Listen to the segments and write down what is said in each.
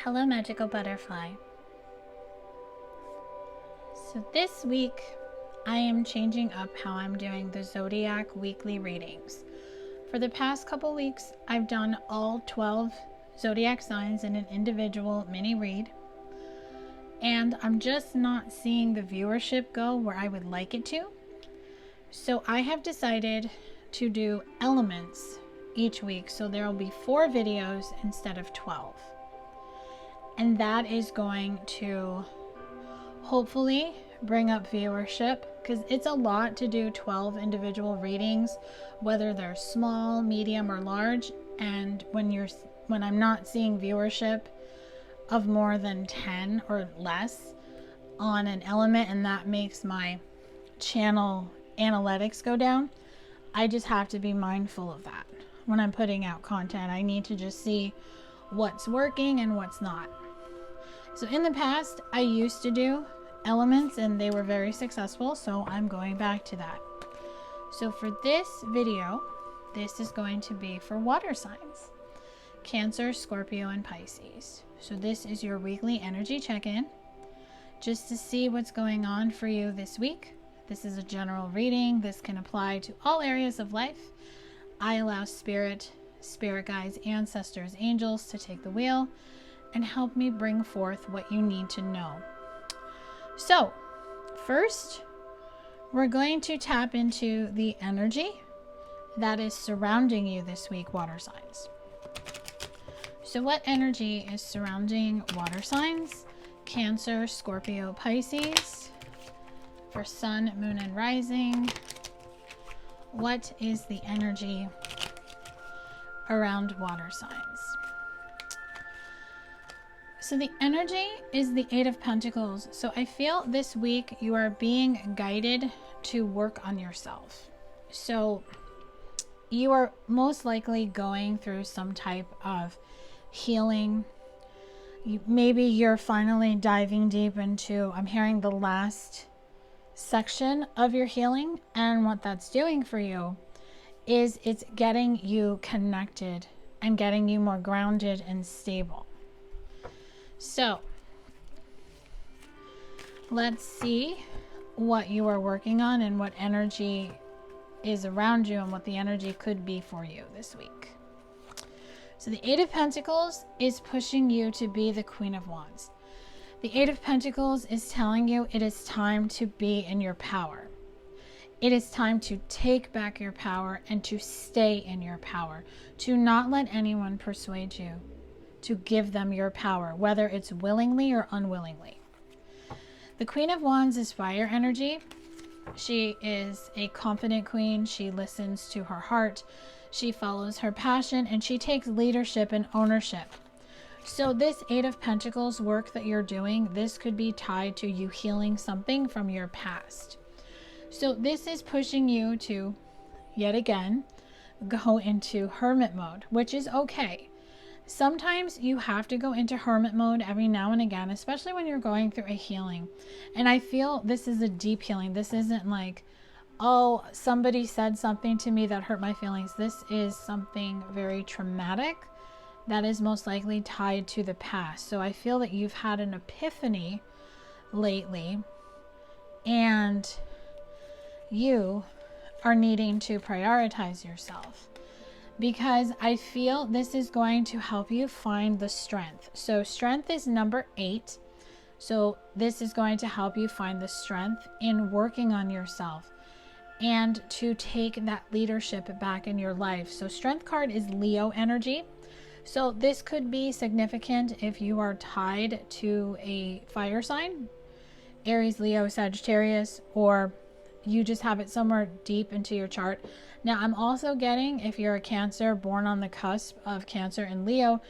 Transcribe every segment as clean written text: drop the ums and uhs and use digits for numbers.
Hello, magical butterfly. So this week, I am changing up how I'm doing the Zodiac weekly readings. For the past couple weeks, I've done all 12 Zodiac signs in an individual mini read. And I'm just not seeing the viewership go where I would like it to. So I have decided to do elements each week. So there will be 4 videos instead of 12. And that is going to hopefully bring up viewership, because it's a lot to do 12 individual readings, whether they're small, medium, or large. And when I'm not seeing viewership of more than 10 or less on an element, and that makes my channel analytics go down, I just have to be mindful of that. When I'm putting out content, I need to just see what's working and what's not. So in the past, I used to do elements and they were very successful, so I'm going back to that. So for this video, this is going to be for water signs: Cancer, Scorpio, and Pisces. So this is your weekly energy check-in, just to see what's going on for you this week. This is a general reading. This can apply to all areas of life. I allow spirit guides, ancestors, angels to take the wheel and help me bring forth what you need to know. So first, we're going to tap into the energy that is surrounding you this week, water signs. So what energy is surrounding water signs? Cancer, Scorpio, Pisces. For sun, moon, and rising, what is the energy around water signs? So the energy is the 8 of Pentacles. So I feel this week you are being guided to work on yourself. So you are most likely going through some type of healing. Maybe you're finally diving deep into, I'm hearing, the last section of your healing. And what that's doing for you is it's getting you connected and getting you more grounded and stable. So let's see what you are working on and what energy is around you and what the energy could be for you this week. So the 8 of Pentacles is pushing you to be the Queen of Wands. The 8 of Pentacles is telling you it is time to be in your power. It is time to take back your power and to stay in your power, to not let anyone persuade you to give them your power, whether it's willingly or unwillingly. The Queen of Wands is fire energy. She is a confident queen. She listens to her heart. She follows her passion, and she takes leadership and ownership. So this 8 of Pentacles work that you're doing, this could be tied to you healing something from your past. So this is pushing you to, yet again, go into hermit mode, which is okay. Sometimes you have to go into hermit mode every now and again, especially when you're going through a healing. And I feel this is a deep healing. This isn't like, oh, somebody said something to me that hurt my feelings. This is something very traumatic that is most likely tied to the past. So I feel that you've had an epiphany lately and you are needing to prioritize yourself, because I feel this is going to help you find the strength. So strength is number 8. So this is going to help you find the strength in working on yourself and to take that leadership back in your life. So strength card is Leo energy. So this could be significant if you are tied to a fire sign, Aries, Leo, Sagittarius, or you just have it somewhere deep into your chart. Now, I'm also getting, if you're a Cancer born on the cusp of Cancer and Leo,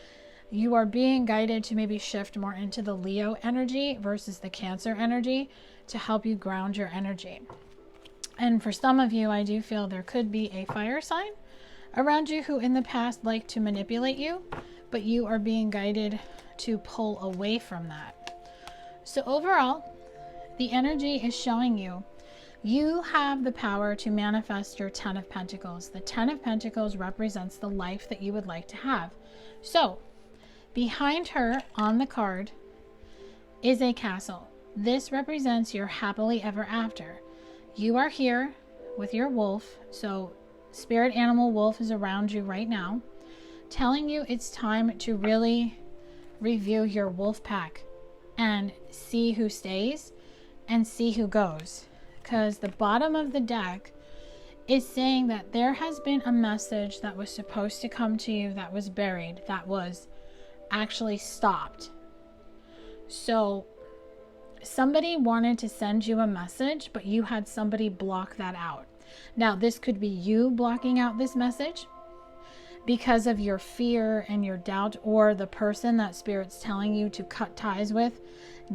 you are being guided to maybe shift more into the Leo energy versus the Cancer energy to help you ground your energy. And for some of you, I do feel there could be a fire sign around you who in the past liked to manipulate you, but you are being guided to pull away from that. So overall, the energy is showing you have the power to manifest your 10 of Pentacles. The 10 of Pentacles represents the life that you would like to have. So Behind her on the card is a castle. This represents your happily ever after. You are here with your wolf. So spirit animal wolf is around you right now, telling you it's time to really review your wolf pack and see who stays and see who goes. Because the bottom of the deck is saying that there has been a message that was supposed to come to you that was buried, that was actually stopped. So somebody wanted to send you a message, but you had somebody block that out. Now, this could be you blocking out this message because of your fear and your doubt, or the person that Spirit's telling you to cut ties with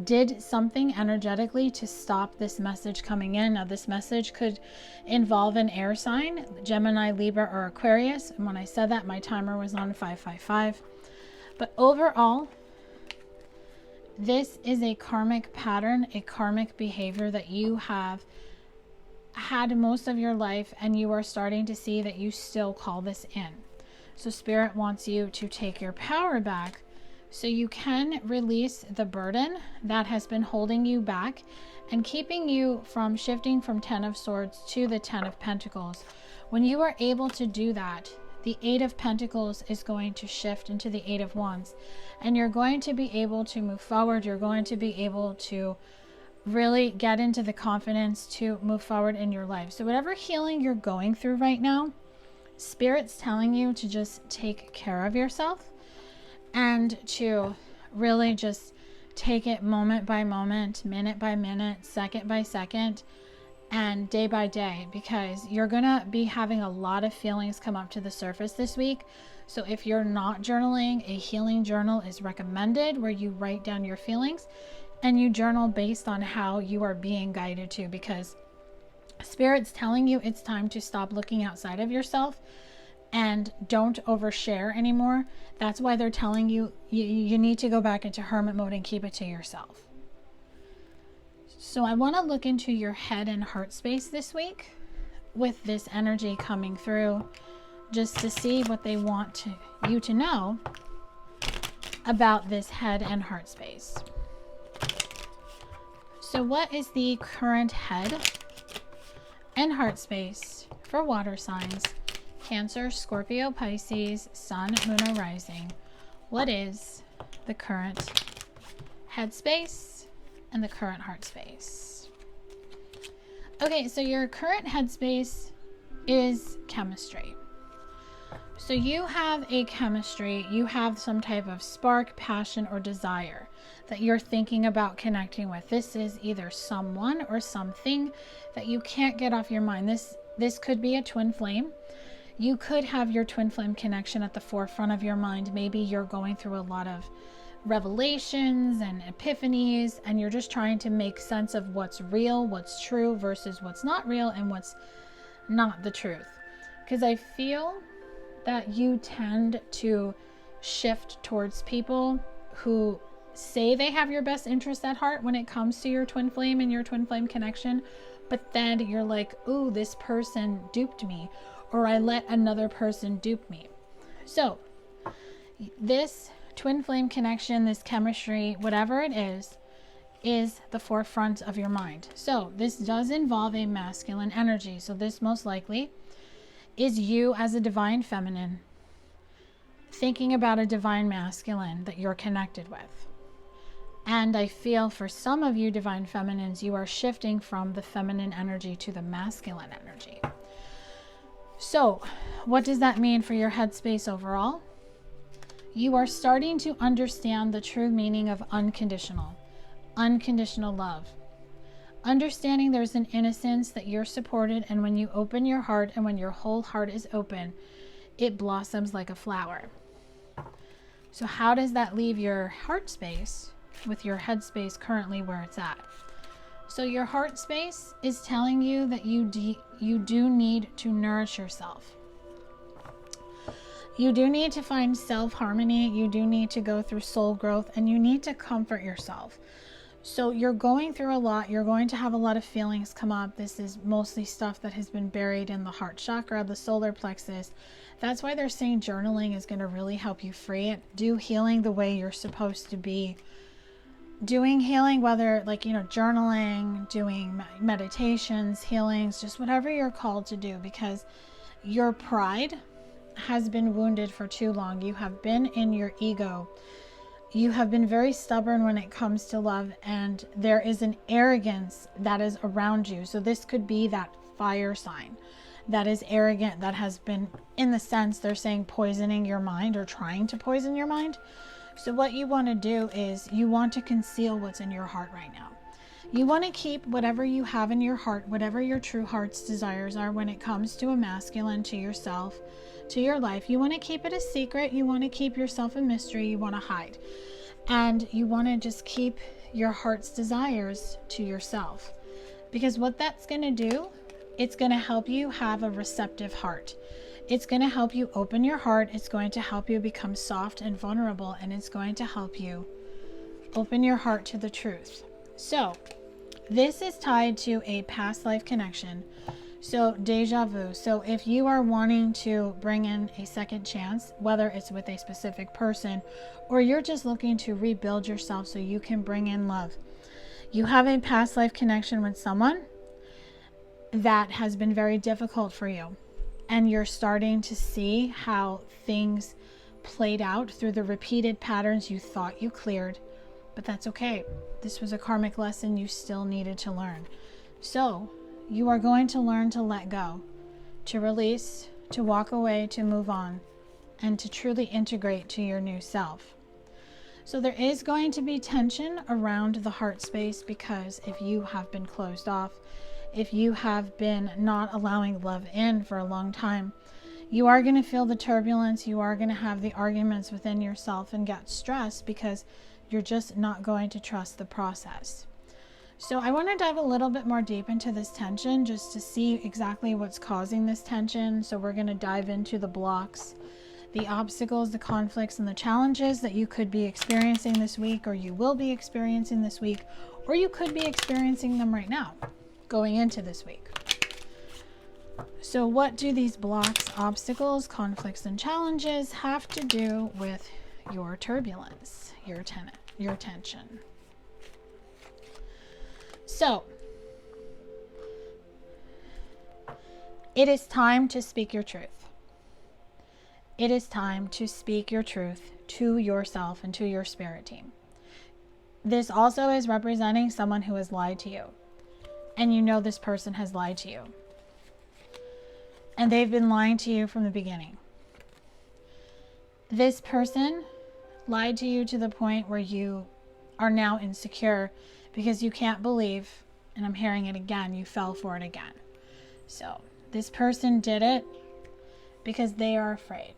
did something energetically to stop this message coming in. Now, this message could involve an air sign, Gemini, Libra, or Aquarius. And when I said that, my timer was on 555. But overall, this is a karmic pattern, a karmic behavior that you have had most of your life, and you are starting to see that you still call this in. So Spirit wants you to take your power back so you can release the burden that has been holding you back and keeping you from shifting from 10 of Swords to the 10 of Pentacles. When you are able to do that, the 8 of Pentacles is going to shift into the 8 of Wands, and you're going to be able to move forward. You're going to be able to really get into the confidence to move forward in your life. So whatever healing you're going through right now, Spirit's telling you to just take care of yourself and to really just take it moment by moment, minute by minute, second by second, and day by day, because you're gonna be having a lot of feelings come up to the surface this week. So if you're not journaling, a healing journal is recommended, where you write down your feelings and you journal based on how you are being guided to, because Spirit's telling you it's time to stop looking outside of yourself and don't overshare anymore. That's why they're telling you you need to go back into hermit mode and keep it to yourself. So I want to look into your head and heart space this week with this energy coming through, just to see what they want you to know about this head and heart space. So what is the current head and heart space for water signs? Cancer, Scorpio, Pisces, Sun, Moon, or Rising. What is the current head space and the current heart space? Okay, so your current head space is chemistry. So you have a chemistry, you have some type of spark, passion, or desire that you're thinking about connecting with. This is either someone or something that you can't get off your mind. This could be a twin flame. You could have your twin flame connection at the forefront of your mind. Maybe you're going through a lot of revelations and epiphanies, and you're just trying to make sense of what's real, what's true versus what's not real, and what's not the truth. Because I feel that you tend to shift towards people who say they have your best interest at heart when it comes to your twin flame and your twin flame connection, but then you're like, ooh, this person duped me, or I let another person dupe me. So this twin flame connection, this chemistry, whatever it is the forefront of your mind. So this does involve a masculine energy. So this most likely is you as a divine feminine thinking about a divine masculine that you're connected with. And I feel for some of you divine feminines, you are shifting from the feminine energy to the masculine energy. So what does that mean for your headspace overall? You are starting to understand the true meaning of unconditional love. Understanding there's an innocence, that you're supported, and when you open your heart and when your whole heart is open, it blossoms like a flower. So how does that leave your heart space with your head space currently where it's at? So your heart space is telling you that you do need to nourish yourself. You do need to find self-harmony. You do need to go through soul growth, and you need to comfort yourself. So you're going through a lot. You're going to have a lot of feelings come up. This is mostly stuff that has been buried in the heart chakra, the solar plexus, That's why they're saying journaling is going to really help you free it. Do healing the way you're supposed to be doing healing, whether like, journaling, doing meditations, healings, just whatever you're called to do, because your pride has been wounded for too long. You have been in your ego. You have been very stubborn when it comes to love, and there is an arrogance that is around you. So this could be that fire sign that is arrogant, that has been, in the sense, they're saying poisoning your mind or trying to poison your mind. So what you want to do is you want to conceal what's in your heart right now. You want to keep whatever you have in your heart, whatever your true heart's desires are when it comes to a masculine, to yourself, to your life. You want to keep it a secret. You want to keep yourself a mystery. You want to hide. And you want to just keep your heart's desires to yourself. Because what that's going to do, it's going to help you have a receptive heart. It's going to help you open your heart. It's going to help you become soft and vulnerable. And it's going to help you open your heart to the truth. So this is tied to a past life connection. So deja vu. So if you are wanting to bring in a second chance, whether it's with a specific person or you're just looking to rebuild yourself so you can bring in love, you have a past life connection with someone that has been very difficult for you. And you're starting to see how things played out through the repeated patterns you thought you cleared. But that's okay. This was a karmic lesson you still needed to learn. So you are going to learn to let go, to release, to walk away, to move on, and to truly integrate to your new self. So there is going to be tension around the heart space, because if you have been closed off, if you have been not allowing love in for a long time, you are going to feel the turbulence. You are going to have the arguments within yourself and get stressed because you're just not going to trust the process. So I want to dive a little bit more deep into this tension just to see exactly what's causing this tension. So we're going to dive into the blocks, the obstacles, the conflicts, and the challenges that you could be experiencing this week, or you will be experiencing this week, or you could be experiencing them right now going into this week. So what do these blocks, obstacles, conflicts, and challenges have to do with your turbulence, your tension? So it is time to speak your truth. It is time to speak your truth to yourself and to your spirit team. This also is representing someone who has lied to you. And you know this person has lied to you. And they've been lying to you from the beginning. This person lied to you to the point where you are now insecure because you can't believe, and I'm hearing it again, you fell for it again. So this person did it because they are afraid.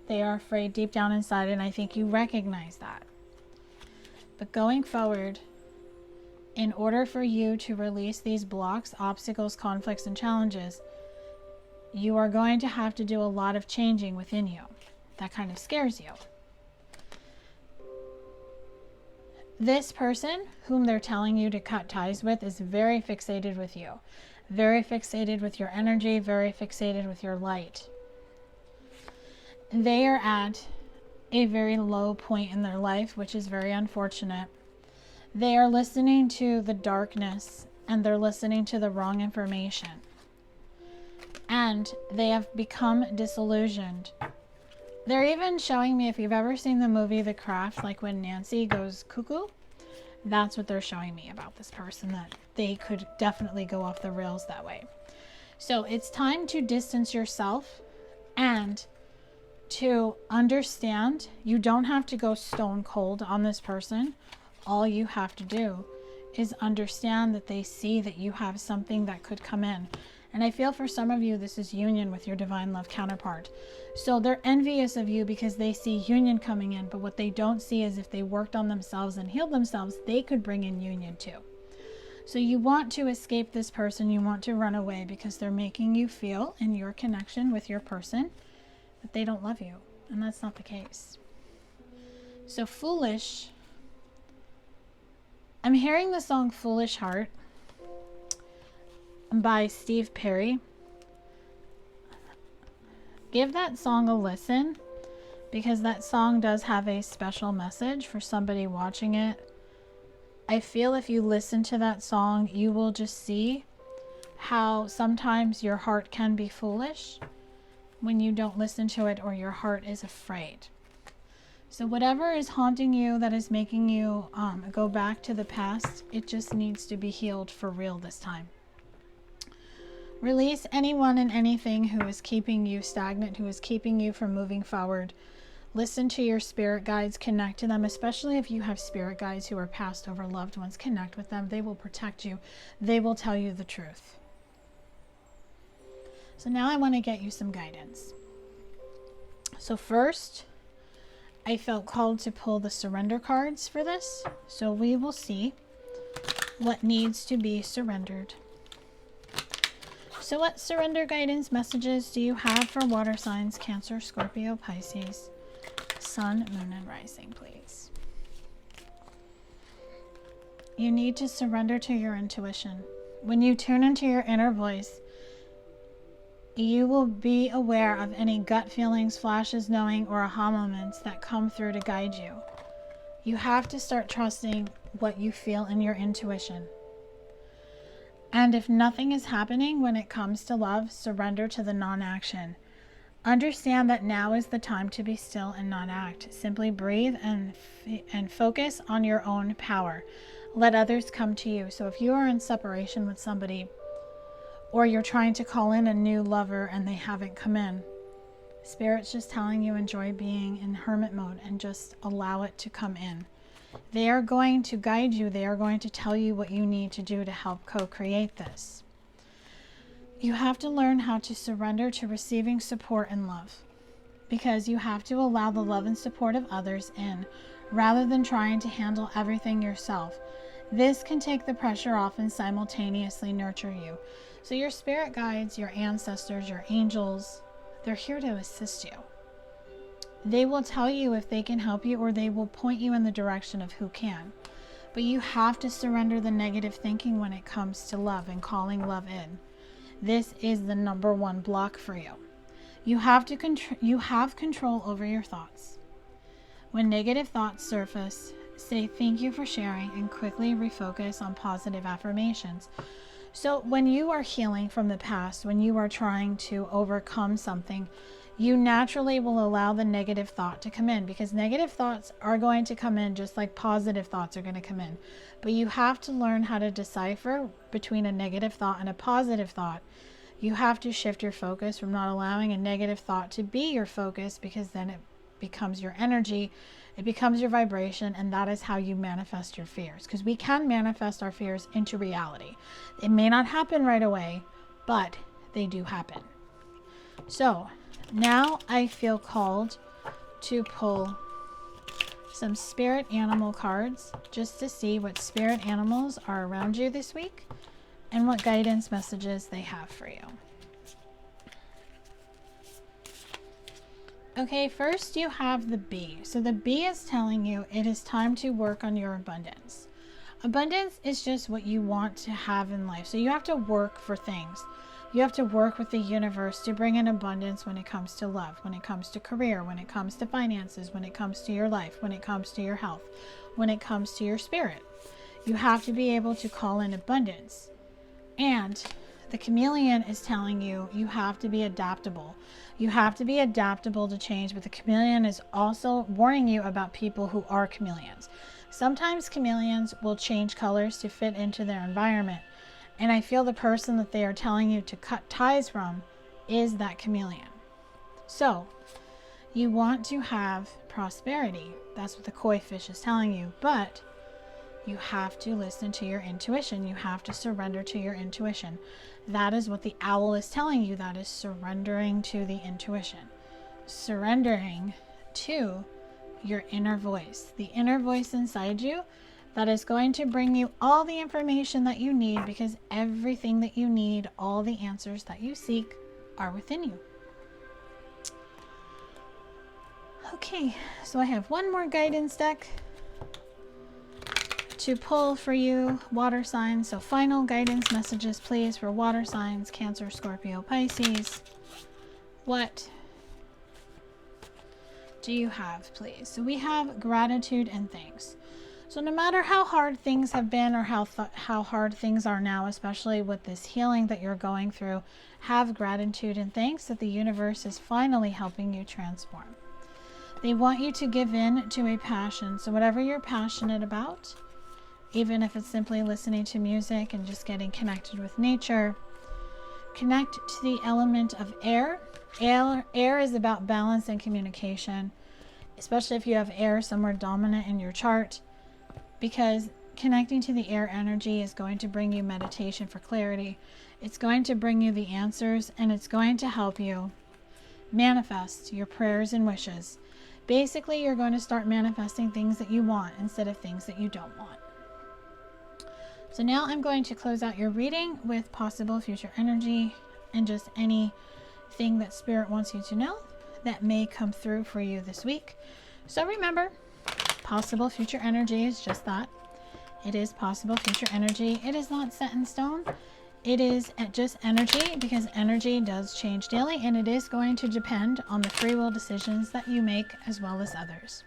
They are afraid deep down inside, and I think you recognize that. But going forward, in order for you to release these blocks, obstacles, conflicts, and challenges, you are going to have to do a lot of changing within you. That kind of scares you. This person whom they're telling you to cut ties with is very fixated with you, very fixated with your energy, very fixated with your light. They are at a very low point in their life, which is very unfortunate. They are listening to the darkness, and they're listening to the wrong information. And they have become disillusioned. They're even showing me, if you've ever seen the movie The Craft, like when Nancy goes cuckoo, that's what they're showing me about this person, that they could definitely go off the rails that way. So it's time to distance yourself and to understand you don't have to go stone cold on this person. All you have to do is understand that they see that you have something that could come in. And I feel for some of you, this is union with your divine love counterpart. So they're envious of you because they see union coming in, but what they don't see is if they worked on themselves and healed themselves, they could bring in union too. So you want to escape this person, you want to run away because they're making you feel in your connection with your person that they don't love you, and that's not the case. So foolish, I'm hearing the song Foolish Heart by Steve Perry. give that song a listen, because that song does have a special message for somebody watching it. I feel if you listen to that song, you will just see how sometimes your heart can be foolish when you don't listen to it, or your heart is afraid. So whatever is haunting you, that is making you go back to the past, it just needs to be healed for real this time. Release anyone and anything who is keeping you stagnant, who is keeping you from moving forward. Listen to your spirit guides, connect to them, especially if you have spirit guides who are passed over loved ones. Connect with them. They will protect you. They will tell you the truth. So now I want to get you some guidance. So first, I felt called to pull the surrender cards for this. So we will see what needs to be surrendered. So what surrender guidance messages do you have for water signs, Cancer, Scorpio, Pisces, Sun, Moon, and Rising, please? You need to surrender to your intuition. When you tune into your inner voice, you will be aware of any gut feelings, flashes, knowing, or aha moments that come through to guide you. You have to start trusting what you feel in your intuition. And if nothing is happening when it comes to love, surrender to the non-action. Understand that now is the time to be still and not act. Simply breathe and focus on your own power. Let others come to you. So if you are in separation with somebody, or you're trying to call in a new lover and they haven't come in, Spirit's just telling you enjoy being in hermit mode and just allow it to come in. They are going to guide you. They are going to tell you what you need to do to help co-create this. You have to learn how to surrender to receiving support and love, because you have to allow the love and support of others in, rather than trying to handle everything yourself. This can take the pressure off and simultaneously nurture you. So your spirit guides, your ancestors, your angels, they're here to assist you. They will tell you if they can help you, or they will point you in the direction of who can. But you have to surrender the negative thinking when it comes to love and calling love in. This is the number one block for you. You have control over your thoughts. When negative thoughts surface, say thank you for sharing and quickly refocus on positive affirmations. So when you are healing from the past, when you are trying to overcome something, you naturally will allow the negative thought to come in, because negative thoughts are going to come in just like positive thoughts are going to come in. But you have to learn how to decipher between a negative thought and a positive thought. You have to shift your focus from not allowing a negative thought to be your focus, because then it becomes your energy, it becomes your vibration, and that is how you manifest your fears. Because we can manifest our fears into reality. It may not happen right away, but they do happen. So now I feel called to pull some spirit animal cards, just to see what spirit animals are around you this week and what guidance messages they have for you. Okay, first you have the bee. So the bee is telling you it is time to work on your abundance. Abundance is just what you want to have in life. So you have to work for things. You have to work with the universe to bring in abundance when it comes to love, when it comes to career, when it comes to finances, when it comes to your life, when it comes to your health, when it comes to your spirit. You have to be able to call in abundance. And the chameleon is telling you you have to be adaptable. You have to be adaptable to change, but the chameleon is also warning you about people who are chameleons. Sometimes chameleons will change colors to fit into their environment. And I feel the person that they are telling you to cut ties from is that chameleon. So you want to have prosperity. That's what the koi fish is telling you. But you have to listen to your intuition. You have to surrender to your intuition. That is what the owl is telling you. That is surrendering to the intuition. Surrendering to your inner voice. The inner voice inside you that is going to bring you all the information that you need, because everything that you need, all the answers that you seek, are within you. Okay, so I have one more guidance deck to pull for you, water signs. So final guidance messages, please, for water signs, Cancer, Scorpio, Pisces. What do you have, please? So we have gratitude and thanks. So no matter how hard things have been or how hard things are now, especially with this healing that you're going through, have gratitude and thanks that the universe is finally helping you transform. They want you to give in to a passion. So whatever you're passionate about, even if it's simply listening to music and just getting connected with nature, connect to the element of air. Air is about balance and communication, especially if you have air somewhere dominant in your chart, because connecting to the air energy is going to bring you meditation for clarity. It's going to bring you the answers, and it's going to help you manifest your prayers and wishes. Basically, you're going to start manifesting things that you want instead of things that you don't want. So now I'm going to close out your reading with possible future energy and just anything that Spirit wants you to know that may come through for you this week. So remember, possible future energy is just that. It is possible future energy. It is not set in stone. It is just energy, because energy does change daily, and it is going to depend on the free will decisions that you make as well as others.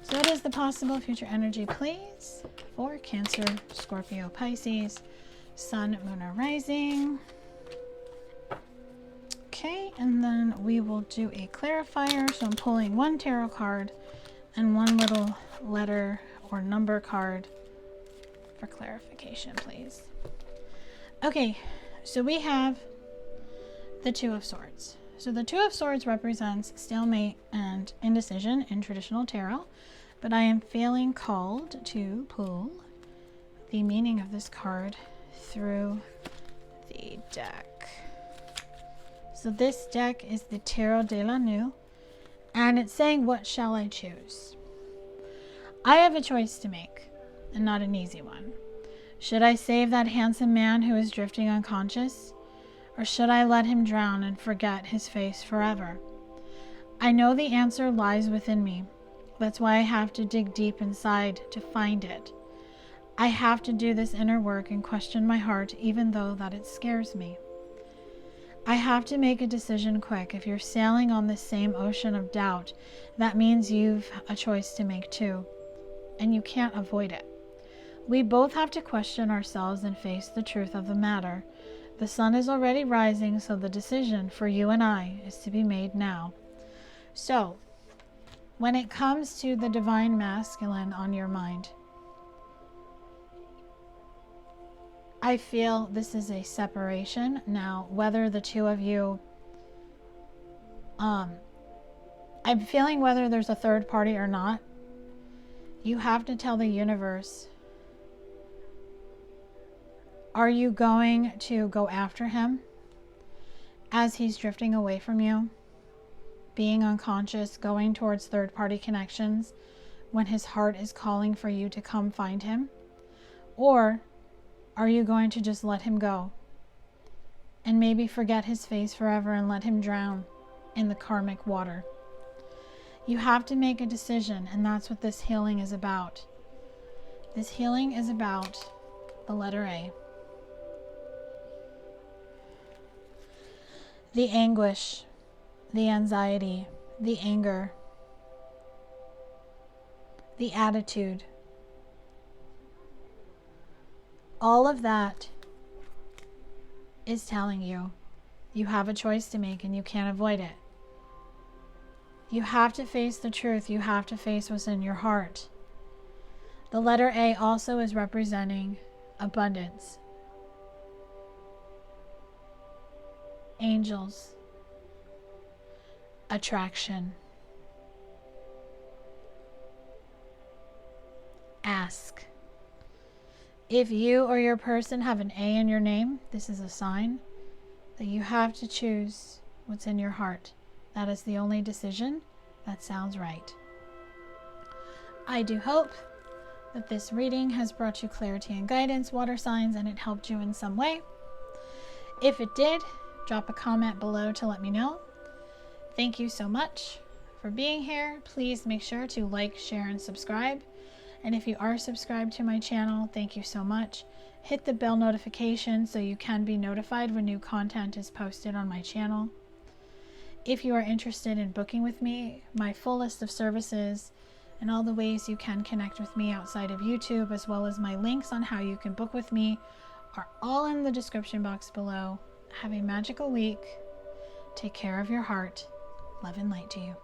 So what is the possible future energy, please, for Cancer, Scorpio, Pisces, Sun, Moon, or Rising? Okay, and then we will do a clarifier. So I'm pulling one tarot card and one little letter or number card for clarification, please. Okay, so we have the Two of Swords. So the Two of Swords represents stalemate and indecision in traditional tarot, but I am feeling called to pull the meaning of this card through the deck. So this deck is the Tarot de la Nuit, and it's saying, what shall I choose? I have a choice to make, and not an easy one. Should I save that handsome man who is drifting unconscious? Or should I let him drown and forget his face forever? I know the answer lies within me. That's why I have to dig deep inside to find it. I have to do this inner work and question my heart, even though that it scares me. I have to make a decision quick. If you're sailing on this same ocean of doubt, that means you've a choice to make too, and you can't avoid it. We both have to question ourselves and face the truth of the matter. The sun is already rising, so the decision for you and I is to be made now. So, when it comes to the divine masculine on your mind, I feel this is a separation. Now, whether the two of you, I'm feeling whether there's a third party or not, you have to tell the universe, are you going to go after him as he's drifting away from you, being unconscious, going towards third-party connections when his heart is calling for you to come find him? Or are you going to just let him go and maybe forget his face forever and let him drown in the karmic water? You have to make a decision, and that's what this healing is about. This healing is about the letter A. The anguish, the anxiety, the anger, the attitude. All of that is telling you you have a choice to make and you can't avoid it. You have to face the truth. You have to face what's in your heart. The letter A also is representing abundance, angels, attraction. Ask. If you or your person have an A in your name, this is a sign that you have to choose what's in your heart. That is the only decision that sounds right. I do hope that this reading has brought you clarity and guidance, water signs, and it helped you in some way. If it did, drop a comment below to let me know. Thank you so much for being here. Please make sure to like, share, and subscribe. And if you are subscribed to my channel, thank you so much. Hit the bell notification so you can be notified when new content is posted on my channel. If you are interested in booking with me, my full list of services and all the ways you can connect with me outside of YouTube, as well as my links on how you can book with me, are all in the description box below. Have a magical week. Take care of your heart. Love and light to you.